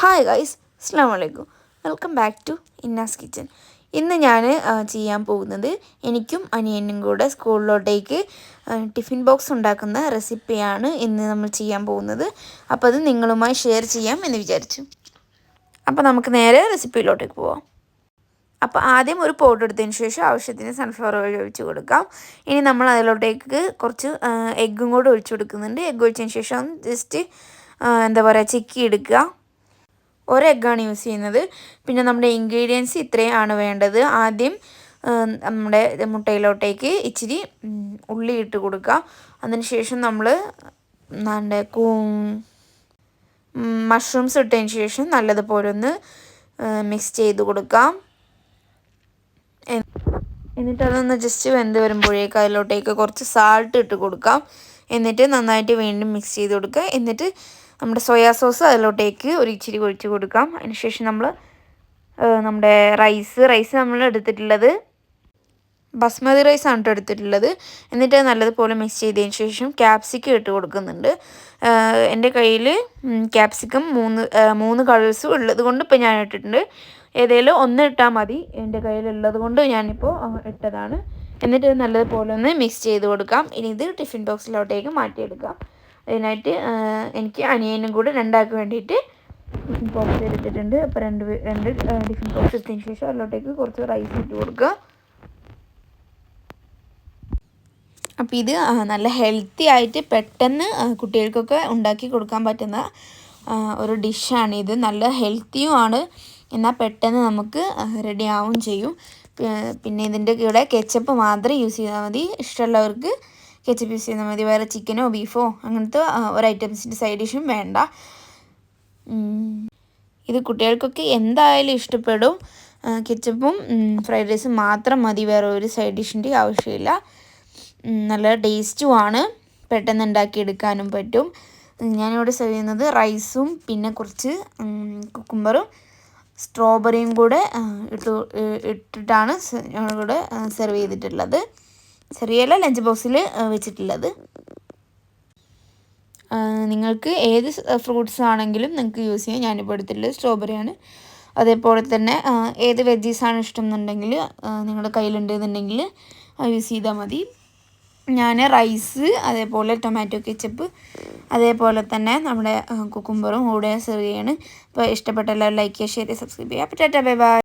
Hi guys, അസ്സാം വലൈക്കും. Welcome back to ഇന്നാസ് കിച്ചൻ. ഇന്ന് ഞാൻ ചെയ്യാൻ പോകുന്നത് എനിക്കും അനിയനും കൂടെ സ്കൂളിലോട്ടേക്ക് ടിഫിൻ ബോക്സ് ഉണ്ടാക്കുന്ന റെസിപ്പിയാണ് ഇന്ന് നമ്മൾ ചെയ്യാൻ പോകുന്നത്. അപ്പോൾ അത് നിങ്ങളുമായി ഷെയർ ചെയ്യാം എന്ന് വിചാരിച്ചു. അപ്പോൾ നമുക്ക് നേരെ റെസിപ്പിയിലോട്ടേക്ക് പോവാം. അപ്പോൾ ആദ്യം ഒരു പോട്ട് എടുത്തതിന് ശേഷം ആവശ്യത്തിന് സൺഫ്ലവർ ഓയിൽ ഒഴിച്ച് കൊടുക്കാം. ഇനി നമ്മൾ അതിലോട്ടേക്ക് കുറച്ച് എഗ്ഗും കൂടെ ഒഴിച്ച് കൊടുക്കുന്നുണ്ട്. എഗ്ഗ് ഒഴിച്ചതിന് ശേഷം ജസ്റ്റ് ചിക്കി എടുക്കുക. ഒരു എഗ്ഗാണ് യൂസ് ചെയ്യുന്നത്. പിന്നെ നമ്മുടെ ഇൻഗ്രീഡിയൻസ് ഇത്രയാണ് വേണ്ടത്. ആദ്യം നമ്മുടെ മുട്ടയിലോട്ടേക്ക് ഇച്ചിരി ഉള്ളി ഇട്ട് കൊടുക്കുക. അതിന് ശേഷം നമ്മൾ മഷ്റൂംസ് ഇട്ടതിന് ശേഷം നല്ലതുപോലെ ഒന്ന് മിക്സ് ചെയ്ത് കൊടുക്കാം. എന്നിട്ട് അതൊന്ന് ജസ്റ്റ് വെന്ത് വരുമ്പോഴേക്ക് അതിലോട്ടേക്ക് കുറച്ച് സാൾട്ട് ഇട്ട് കൊടുക്കാം. എന്നിട്ട് നന്നായിട്ട് വീണ്ടും മിക്സ് ചെയ്ത് കൊടുക്കുക. എന്നിട്ട് നമ്മുടെ സോയാ സോസ് അതിലോട്ടേക്ക് ഒരു ഇച്ചിരി ഒഴിച്ച് കൊടുക്കാം. അതിനുശേഷം നമ്മൾ നമ്മുടെ റൈസ് നമ്മൾ എടുത്തിട്ടുള്ളത് ബസ്മതി റൈസാണ് എടുത്തിട്ടുള്ളത്. എന്നിട്ട് നല്ലതുപോലെ മിക്സ് ചെയ്തതിന് ശേഷം ക്യാപ്സിക്കം ഇട്ട് കൊടുക്കുന്നുണ്ട്. എൻ്റെ കയ്യിൽ ക്യാപ്സിക്കം മൂന്ന് കളേഴ്സും ഉള്ളത് കൊണ്ട് ഇപ്പോൾ ഞാൻ ഇട്ടിട്ടുണ്ട്. ഏതെങ്കിലും ഒന്ന് ഇട്ടാൽ മതി. എൻ്റെ കയ്യിലുള്ളത് കൊണ്ട് ഞാനിപ്പോൾ ഇട്ടതാണ്. എന്നിട്ട് നല്ലതുപോലെ ഒന്ന് മിക്സ് ചെയ്ത് കൊടുക്കാം. ഇനി ഇത് ടിഫിൻ ബോക്സിലോട്ടേക്ക് മാറ്റിയെടുക്കാം. അതിനായിട്ട് എനിക്ക് അനിയനും കൂടെ രണ്ടാൾക്ക് വേണ്ടിയിട്ട് ടിഫിൻ ബോക്സ് എടുത്തിട്ടുണ്ട്. അപ്പോൾ രണ്ട് ടിഫിൻ ബോക്സ് എടുത്തതിന് ശേഷം അതിലോട്ടേക്ക് കുറച്ച് റൈസ് ഇട്ട് കൊടുക്കുക. അപ്പോൾ ഇത് നല്ല ഹെൽത്തി ആയിട്ട് പെട്ടെന്ന് കുട്ടികൾക്കൊക്കെ ഉണ്ടാക്കി കൊടുക്കാൻ പറ്റുന്ന ഒരു ഡിഷാണിത്. നല്ല ഹെൽത്തിയുമാണ്, എന്നാൽ പെട്ടെന്ന് നമുക്ക് റെഡി ആവുകയും ചെയ്യും. പിന്നെ ഇതിൻ്റെ കൂടെ കെച്ചപ്പ് മാത്രം യൂസ് ചെയ്താൽ മതി. ഇഷ്ടമുള്ളവർക്ക് കെച്ചപ്പ് യൂസ് ചെയ്താൽ മതി. വേറെ ചിക്കനോ ബീഫോ അങ്ങനത്തെ ഒരു ഐറ്റംസിൻ്റെ സൈഡ് ഡിഷും വേണ്ട. ഇത് കുട്ടികൾക്കൊക്കെ എന്തായാലും ഇഷ്ടപ്പെടും. കെച്ചപ്പും ഫ്രൈഡ് റൈസും മാത്രം മതി, വേറെ ഒരു സൈഡ് ഡിഷിൻ്റെ ആവശ്യമില്ല. നല്ല ടേസ്റ്റുമാണ്, പെട്ടെന്ന് ഉണ്ടാക്കിയെടുക്കാനും പറ്റും. ഞാനിവിടെ സെർവ് ചെയ്യുന്നത് റൈസും പിന്നെ കുറച്ച് കുക്കുംബറും സ്ട്രോബെറിയും കൂടെ ഇട്ടിട്ടാണ് ഞങ്ങളിവിടെ സെർവ് ചെയ്തിട്ടുള്ളത്. ചെറിയല്ല ലഞ്ച് ബോക്സിൽ വെച്ചിട്ടുള്ളത്. നിങ്ങൾക്ക് ഏത് ഫ്രൂട്ട്സ് ആണെങ്കിലും നിങ്ങൾക്ക് യൂസ് ചെയ്യാം. ഞാനിപ്പോൾ എടുത്തിട്ടുള്ളത് സ്ട്രോബെറിയാണ്. അതേപോലെ തന്നെ ഏത് വെജീസാണ് ഇഷ്ടം എന്നുണ്ടെങ്കിൽ നിങ്ങളുടെ കയ്യിലുണ്ടെന്നുണ്ടെങ്കിൽ യൂസ് ചെയ്താൽ മതി. ഞാൻ റൈസ്, അതേപോലെ ടൊമാറ്റോ കെച്ചപ്പ്, അതേപോലെ തന്നെ നമ്മുടെ കുക്കുംബറും കൂടെ സെർവ് ചെയ്യാണ്. അപ്പോൾ ഇഷ്ടപ്പെട്ട എല്ലാവരും ലൈക്ക് ചെയ്യുക, ഷെയർ ചെയ്യുക, സബ്സ്ക്രൈബ് ചെയ്യുക. അപ്പോൾ ടാറ്റാ, ബൈ ബൈ.